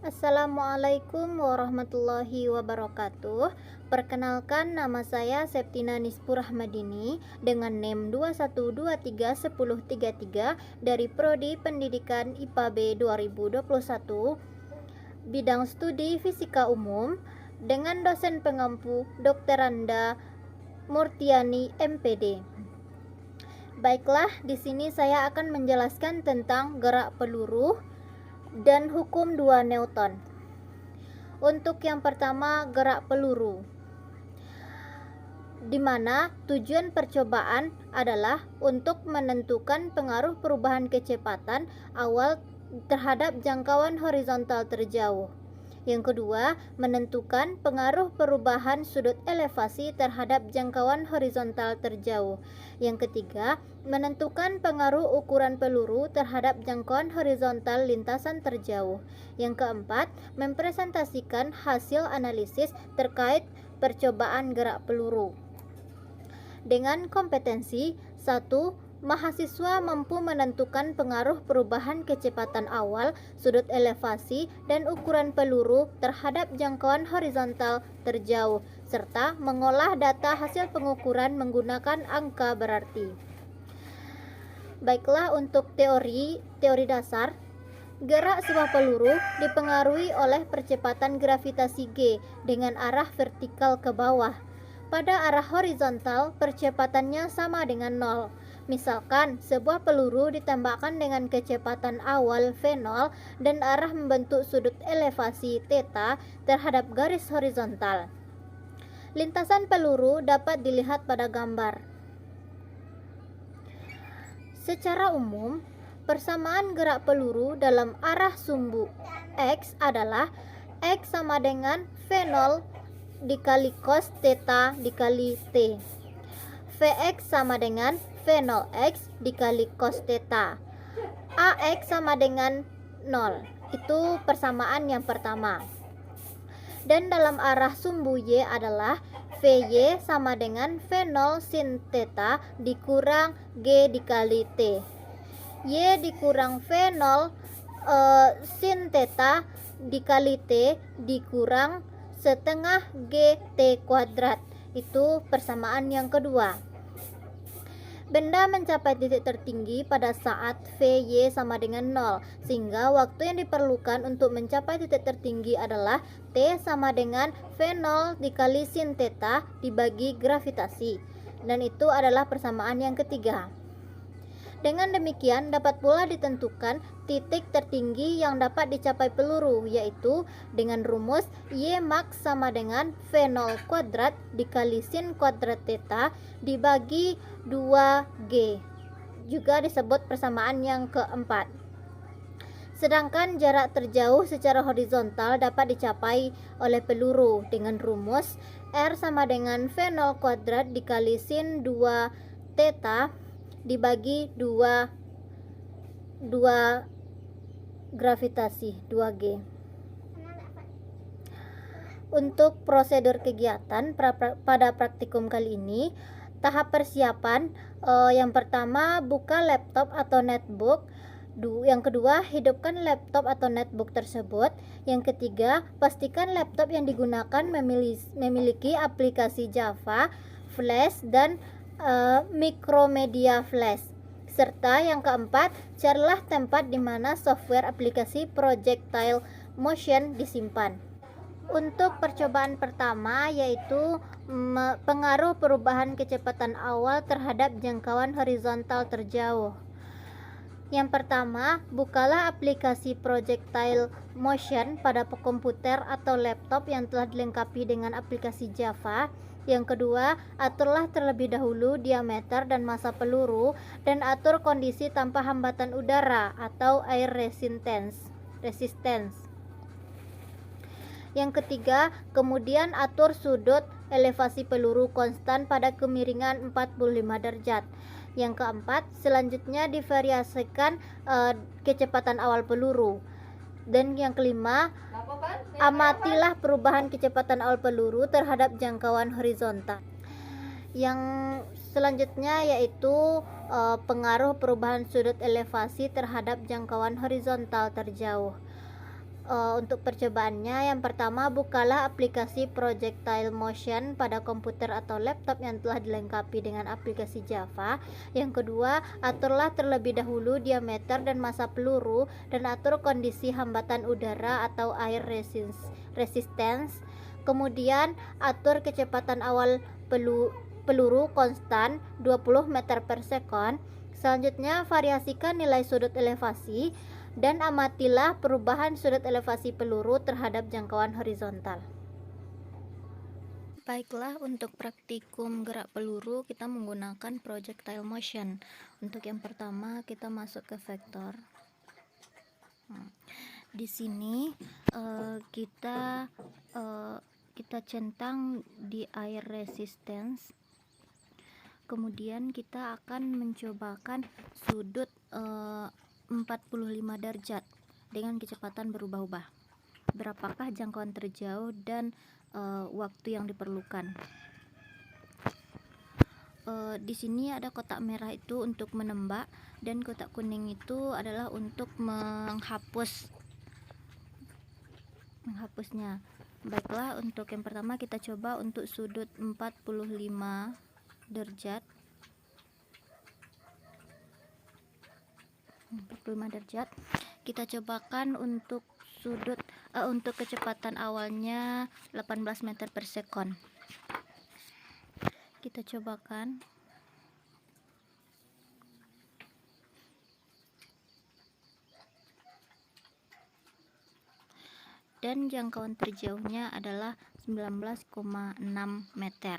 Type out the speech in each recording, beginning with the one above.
Assalamualaikum warahmatullahi wabarakatuh. Perkenalkan, nama saya Septina Nispur Ahmadini dengan NIM 21231033 dari Prodi Pendidikan IPA B 2021, bidang studi Fisika Umum, dengan dosen pengampu Dr. Randa Murtiani MPD. Baiklah, di sini saya akan menjelaskan tentang gerak peluru dan hukum 2 Newton. Untuk yang pertama, gerak peluru, di mana tujuan percobaan adalah untuk menentukan pengaruh perubahan kecepatan awal terhadap jangkauan horizontal terjauh. Yang kedua, menentukan pengaruh perubahan sudut elevasi terhadap jangkauan horizontal terjauh. Yang ketiga, menentukan pengaruh ukuran peluru terhadap jangkauan horizontal lintasan terjauh. Yang keempat, mempresentasikan hasil analisis terkait percobaan gerak peluru. Dengan kompetensi 1. Mahasiswa mampu menentukan pengaruh perubahan kecepatan awal, sudut elevasi, dan ukuran peluru terhadap jangkauan horizontal terjauh, serta mengolah data hasil pengukuran menggunakan angka berarti. Baiklah, untuk teori dasar, gerak sebuah peluru dipengaruhi oleh percepatan gravitasi G dengan arah vertikal ke bawah. Pada arah horizontal, percepatannya sama dengan 0. Misalkan, sebuah peluru ditembakkan dengan kecepatan awal V0 dan arah membentuk sudut elevasi θ terhadap garis horizontal. Lintasan peluru dapat dilihat pada gambar. Secara umum, persamaan gerak peluru dalam arah sumbu X adalah X sama dengan V0 dikali cos θ dikali T. Vx sama dengan V0x dikali cos θ. Ax sama dengan 0. Itu persamaan yang pertama. Dan dalam arah sumbu Y adalah Vy sama dengan V0 sin θ dikurang G dikali T. Y dikurang V0 sin θ dikali T dikurang setengah G T kuadrat. Itu persamaan yang kedua. Benda mencapai titik tertinggi pada saat Vy sama dengan 0, sehingga waktu yang diperlukan untuk mencapai titik tertinggi adalah T sama dengan V0 dikali sin θ dibagi gravitasi. Dan itu adalah persamaan yang ketiga. Dengan demikian, dapat pula ditentukan titik tertinggi yang dapat dicapai peluru, yaitu dengan rumus Y max sama dengan V0 kuadrat dikali sin kuadrat θ dibagi 2G, juga disebut persamaan yang keempat. Sedangkan jarak terjauh secara horizontal dapat dicapai oleh peluru dengan rumus R sama dengan V0 kuadrat dikali sin 2θ dibagi 2 gravitasi 2G. Untuk prosedur kegiatan pada praktikum kali ini, tahap persiapan, yang pertama, buka laptop atau netbook. Yang kedua, hidupkan laptop atau netbook tersebut. Yang ketiga, pastikan laptop yang digunakan memiliki aplikasi Java, Flash, dan Micromedia Flash. Serta yang keempat, carilah tempat di mana software aplikasi Projectile Motion disimpan. Untuk percobaan pertama, yaitu pengaruh perubahan kecepatan awal terhadap jangkauan horizontal terjauh. Yang pertama, bukalah aplikasi Projectile Motion pada komputer atau laptop yang telah dilengkapi dengan aplikasi Java. Yang kedua, aturlah terlebih dahulu diameter dan massa peluru dan atur kondisi tanpa hambatan udara atau air resistance. Yang ketiga, kemudian atur sudut elevasi peluru konstan pada kemiringan 45 derajat. Yang keempat, selanjutnya divariasikan kecepatan awal peluru. Dan yang kelima, amatilah perubahan kecepatan awal peluru terhadap jangkauan horizontal. Yang selanjutnya yaitu pengaruh perubahan sudut elevasi terhadap jangkauan horizontal terjauh. Untuk percobaannya, yang pertama, bukalah aplikasi Projectile Motion pada komputer atau laptop yang telah dilengkapi dengan aplikasi Java. Yang kedua, aturlah terlebih dahulu diameter dan massa peluru dan atur kondisi hambatan udara atau air resistance. Kemudian, atur kecepatan awal peluru konstan 20 meter per second. Selanjutnya, variasikan nilai sudut elevasi dan amatilah perubahan sudut elevasi peluru terhadap jangkauan horizontal. Baiklah, untuk praktikum gerak peluru kita menggunakan projectile motion. Untuk yang pertama kita masuk ke vektor. Di sini kita centang di air resistance. Kemudian kita akan mencobakan sudut 45 derajat dengan kecepatan berubah-ubah. Berapakah jangkauan terjauh dan waktu yang diperlukan? Di sini ada kotak merah itu untuk menembak dan kotak kuning itu adalah untuk menghapusnya. Baiklah, untuk yang pertama kita coba untuk sudut 45 derajat. 45 derajat. Kita cobakan untuk sudut untuk kecepatan awalnya 18 meter per second. Kita cobakan. Dan jangkauan terjauhnya adalah 19,6 meter.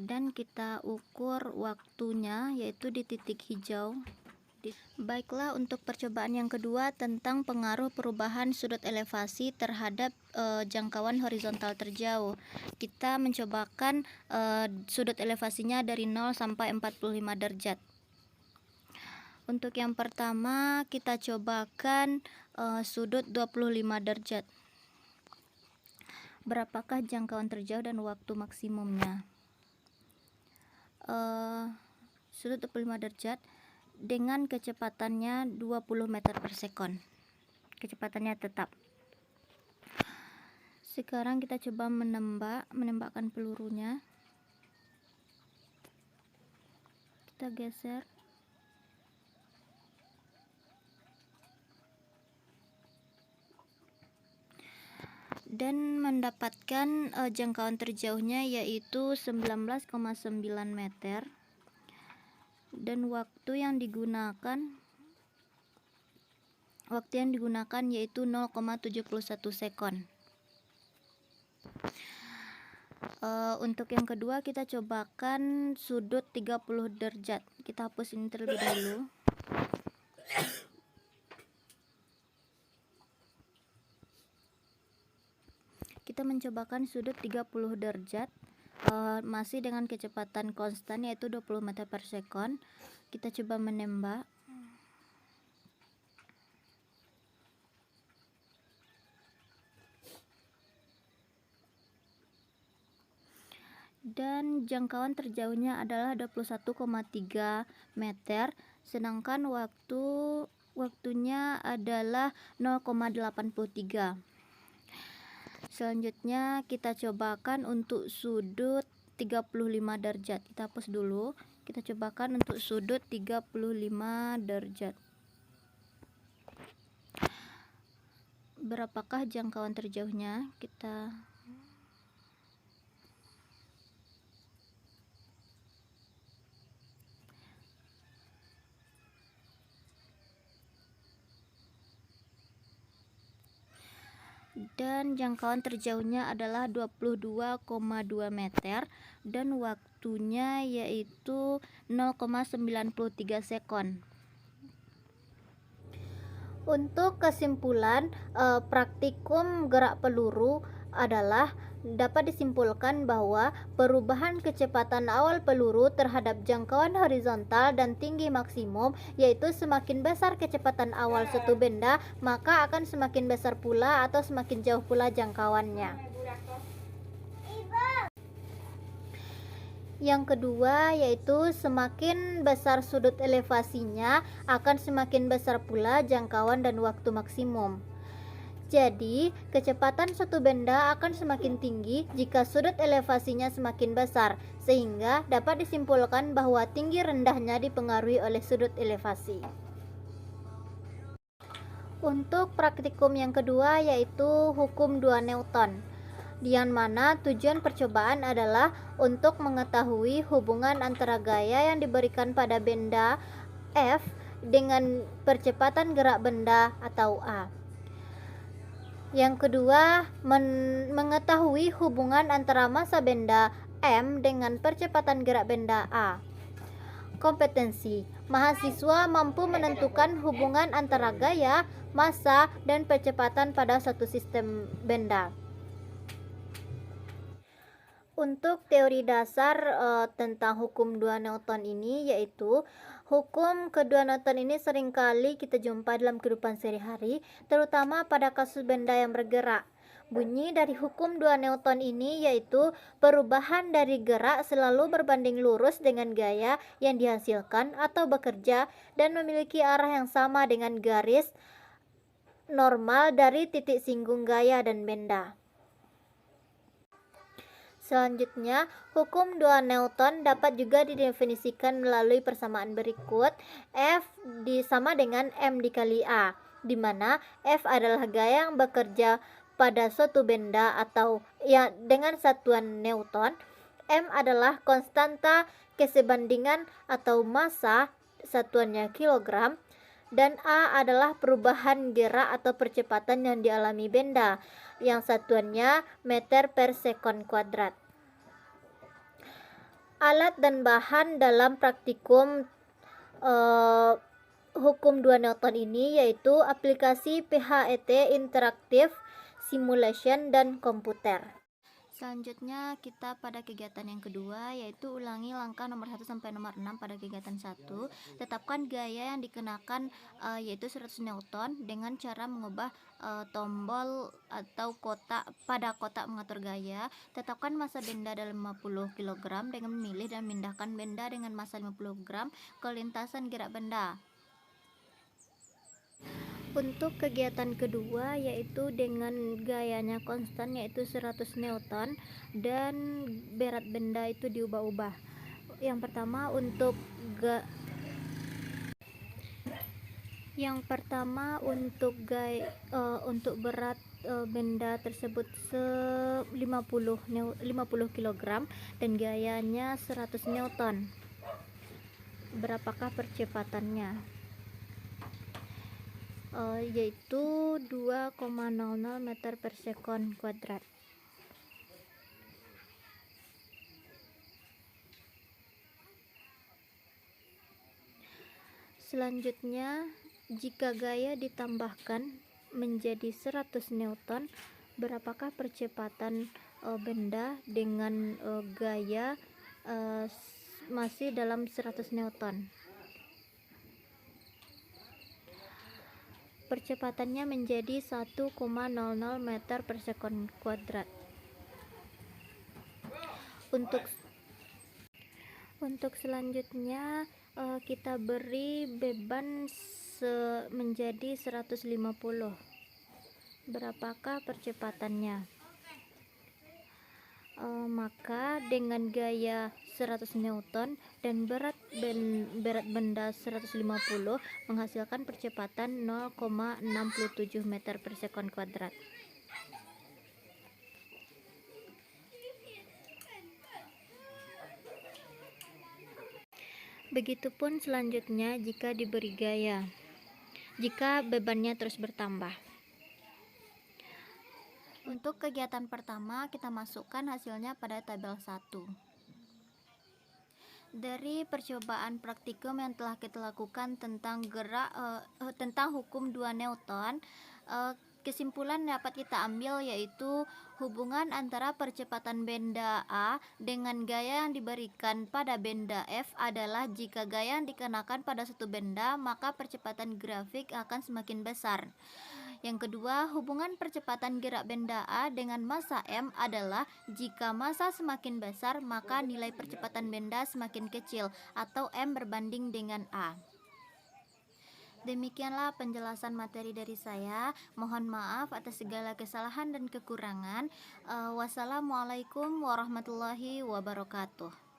Dan kita ukur waktunya yaitu di titik hijau. Baiklah, untuk percobaan yang kedua tentang pengaruh perubahan sudut elevasi terhadap jangkauan horizontal terjauh. Kita mencobakan sudut elevasinya dari 0 sampai 45 derajat. Untuk yang pertama kita cobakan sudut 25 derajat. Berapakah jangkauan terjauh dan waktu maksimumnya? Sudut 25 derajat dengan kecepatannya 20 meter per second. Kecepatannya tetap. Sekarang kita coba menembakkan pelurunya. Kita geser. Dan mendapatkan jangkauan terjauhnya yaitu 19,9 meter dan waktu yang digunakan yaitu 0,71 sekon. Untuk yang kedua kita cobakan sudut 30 derajat. Kita hapus ini terlebih dahulu. Kita mencobakan sudut 30 derajat masih dengan kecepatan konstan yaitu 20 meter per second. Kita coba menembak. Dan jangkauan terjauhnya adalah 21,3 meter, sedangkan waktunya adalah 0,83. Selanjutnya kita cobakan untuk sudut 35 derajat. Kita hapus dulu. Kita cobakan untuk sudut 35 derajat. Berapakah jangkauan terjauhnya? Dan jangkauan terjauhnya adalah 22,2 meter dan waktunya yaitu 0,93 sekon. Untuk kesimpulan, praktikum gerak peluru adalah dapat disimpulkan bahwa perubahan kecepatan awal peluru terhadap jangkauan horizontal dan tinggi maksimum, yaitu semakin besar kecepatan awal suatu benda, maka akan semakin besar pula atau semakin jauh pula jangkauannya. Yang kedua yaitu semakin besar sudut elevasinya akan semakin besar pula jangkauan dan waktu maksimum. Jadi, kecepatan suatu benda akan semakin tinggi jika sudut elevasinya semakin besar, sehingga dapat disimpulkan bahwa tinggi rendahnya dipengaruhi oleh sudut elevasi. Untuk praktikum yang kedua yaitu hukum 2 Newton, yang mana tujuan percobaan adalah untuk mengetahui hubungan antara gaya yang diberikan pada benda F dengan percepatan gerak benda atau A. Yang kedua, mengetahui hubungan antara massa benda M dengan percepatan gerak benda A. Kompetensi: mahasiswa mampu menentukan hubungan antara gaya, massa, dan percepatan pada satu sistem benda. Untuk teori dasar tentang hukum 2 Newton ini yaitu hukum kedua Newton ini seringkali kita jumpa dalam kehidupan sehari-hari, terutama pada kasus benda yang bergerak. Bunyi dari hukum 2 Newton ini yaitu perubahan dari gerak selalu berbanding lurus dengan gaya yang dihasilkan atau bekerja dan memiliki arah yang sama dengan garis normal dari titik singgung gaya dan benda. Selanjutnya, hukum 2 Newton dapat juga didefinisikan melalui persamaan berikut. F sama dengan M dikali A, di mana F adalah gaya yang bekerja pada suatu benda atau ya dengan satuan Newton. M adalah konstanta kesebandingan atau massa, satuannya kilogram, dan A adalah perubahan gerak atau percepatan yang dialami benda, yang satuannya meter per sekon kuadrat. Alat dan bahan dalam praktikum hukum 2 Newton ini yaitu aplikasi PHET interaktif, simulation, dan komputer. Selanjutnya kita pada kegiatan yang kedua yaitu ulangi langkah nomor 1 sampai nomor 6 pada kegiatan 1. Tetapkan gaya yang dikenakan yaitu 100 Newton dengan cara mengubah tombol atau kotak pada kotak mengatur gaya. Tetapkan massa benda dalam 50 kg dengan memilih dan memindahkan benda dengan massa 50 kg ke lintasan gerak benda. Untuk kegiatan kedua yaitu dengan gayanya konstan yaitu 100 Newton dan berat benda itu diubah-ubah. Yang pertama untuk berat benda tersebut 50 kg dan gayanya 100 Newton. Berapakah percepatannya? Yaitu 2,00 meter per sekon kuadrat. Selanjutnya, jika gaya ditambahkan menjadi 100 Newton, berapakah percepatan benda dengan gaya masih dalam 100 Newton? Percepatannya menjadi 1,00 meter per sekon kuadrat. Untuk selanjutnya kita beri beban menjadi 150. Berapakah percepatannya? Maka dengan gaya 100 Newton dan berat benda 150 menghasilkan percepatan 0,67 meter per sekon kuadrat. Begitupun selanjutnya jika diberi gaya, jika bebannya terus bertambah. Untuk kegiatan pertama kita masukkan hasilnya pada tabel 1. Dari percobaan praktikum yang telah kita lakukan tentang tentang hukum 2 Newton, kesimpulan yang dapat kita ambil yaitu hubungan antara percepatan benda A dengan gaya yang diberikan pada benda F adalah jika gaya yang dikenakan pada suatu benda maka percepatan grafik akan semakin besar. Yang kedua, hubungan percepatan gerak benda A dengan massa M adalah jika massa semakin besar maka nilai percepatan benda semakin kecil atau M berbanding dengan A. Demikianlah penjelasan materi dari saya. Mohon maaf atas segala kesalahan dan kekurangan. Wassalamualaikum warahmatullahi wabarakatuh.